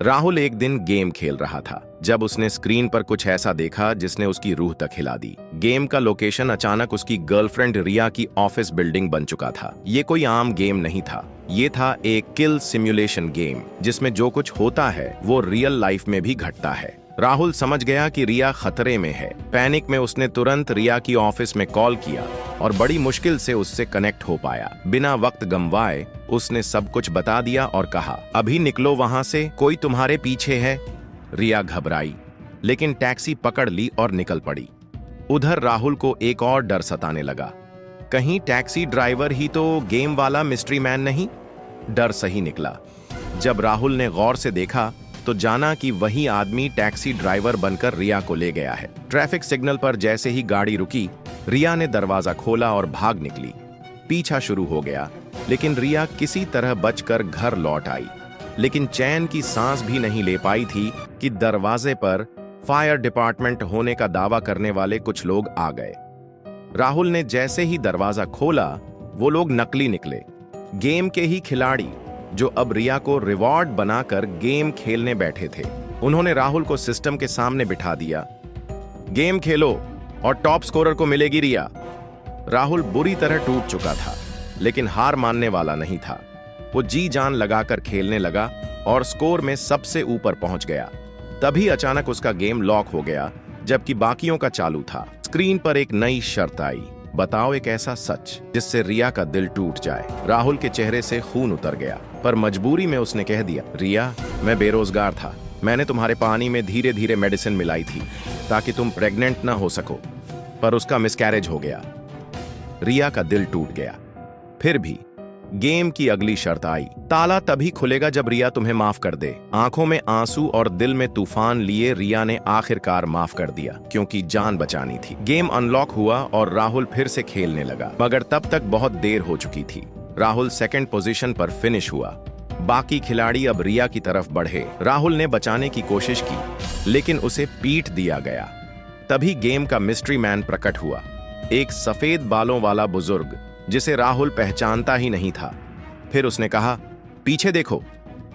राहुल एक दिन गेम खेल रहा था जब उसने स्क्रीन पर कुछ ऐसा देखा जिसने उसकी रूह तक हिला दी। गेम का लोकेशन अचानक उसकी गर्लफ्रेंड रिया की ऑफिस बिल्डिंग बन चुका था। ये कोई आम गेम नहीं था, ये था एक किल सिमुलेशन गेम जिसमें जो कुछ होता है वो रियल लाइफ में भी घटता है। राहुल समझ गया कि रिया खतरे में है। पैनिक में उसने तुरंत रिया की ऑफिस में कॉल किया और बड़ी मुश्किल से उससे कनेक्ट हो पाया। बिना वक्त गंवाए उसने सब कुछ बता दिया और कहा, अभी निकलो वहां से, कोई तुम्हारे पीछे है। रिया घबराई लेकिन टैक्सी पकड़ ली और निकल पड़ी। उधर राहुल को एक और डर सताने लगा, कहीं टैक्सी ड्राइवर ही तो गेम वाला मिस्ट्री मैन नहीं। डर सही निकला। जब राहुल ने गौर से देखा तो जाना कि वही आदमी टैक्सी ड्राइवर बनकर रिया को ले गया है। ट्रैफिक सिग्नल पर जैसे ही गाड़ी रुकी, रिया ने दरवाजा खोला और भाग निकली। पीछा शुरू हो गया लेकिन रिया किसी तरह बचकर घर लौट आई। लेकिन चैन की सांस भी नहीं ले पाई थी कि दरवाजे पर फायर डिपार्टमेंट होने का दावा करने वाले कुछ लोग आ गए। राहुल ने जैसे ही दरवाजा खोला, वो लोग नकली निकले, गेम के ही खिलाड़ी जो अब रिया को रिवॉर्ड बनाकर गेम खेलने बैठे थे। उन्होंने राहुल को सिस्टम के सामने बिठा दिया। गेम खेलो और टॉप स्कोरर को मिलेगी रिया। राहुल बुरी तरह टूट चुका था लेकिन हार मानने वाला नहीं था। वो जी जान लगाकर खेलने लगा और स्कोर में सबसे ऊपर पहुंच गया। तभी अचानक उसका गेम लॉक हो गया जबकि बाकियों का चालू था। स्क्रीन पर एक नई शर्त आई, बताओ एक ऐसा सच जिससे रिया का दिल टूट जाए। राहुल के चेहरे से खून उतर गया पर मजबूरी में उसने कह दिया, रिया मैं बेरोजगार था, मैंने तुम्हारे पानी में धीरे धीरे मेडिसिन मिलाई थी ताकि तुम प्रेग्नेंट ना हो सको, पर उसका मिसकैरेज हो गया। रिया का दिल टूट गया। फिर भी गेम की अगली शर्त आई, ताला तभी खुलेगा जब रिया तुम्हें माफ कर दे। आंखों में आंसू और दिल में तूफान लिए रिया ने आखिरकार माफ कर दिया क्योंकि जान बचानी थी। गेम अनलॉक हुआ और राहुल फिर से खेलने लगा, मगर तब तक बहुत देर हो चुकी थी। राहुल सेकंड पोजीशन पर फिनिश हुआ। बाकी खिलाड़ी अब रिया की तरफ बढ़े। राहुल ने बचाने की कोशिश की लेकिन उसे पीट दिया गया। तभी गेम का मिस्ट्री मैन प्रकट हुआ, एक सफेद बालों वाला बुजुर्ग जिसे राहुल पहचानता ही नहीं था। फिर उसने कहा, पीछे देखो।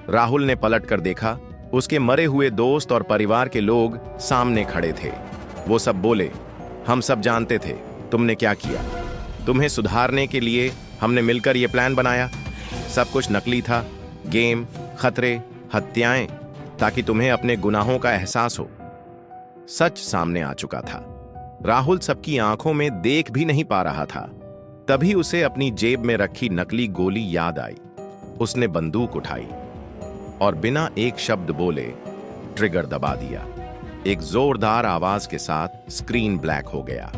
राहुल ने पलट कर देखा, उसके मरे हुए दोस्त और परिवार के लोग सामने खड़े थे। वो सब बोले, हम सब जानते थे तुमने क्या किया, तुम्हें सुधारने के लिए हमने मिलकर ये प्लान बनाया। सब कुछ नकली था, गेम, खतरे, हत्याएं, ताकि तुम्हें अपने गुनाहों का एहसास हो। सच सामने आ चुका था। राहुल सबकी आंखों में देख भी नहीं पा रहा था। तभी उसे अपनी जेब में रखी नकली गोली याद आई। उसने बंदूक उठाई और बिना एक शब्द बोले ट्रिगर दबा दिया। एक जोरदार आवाज के साथ स्क्रीन ब्लैक हो गया।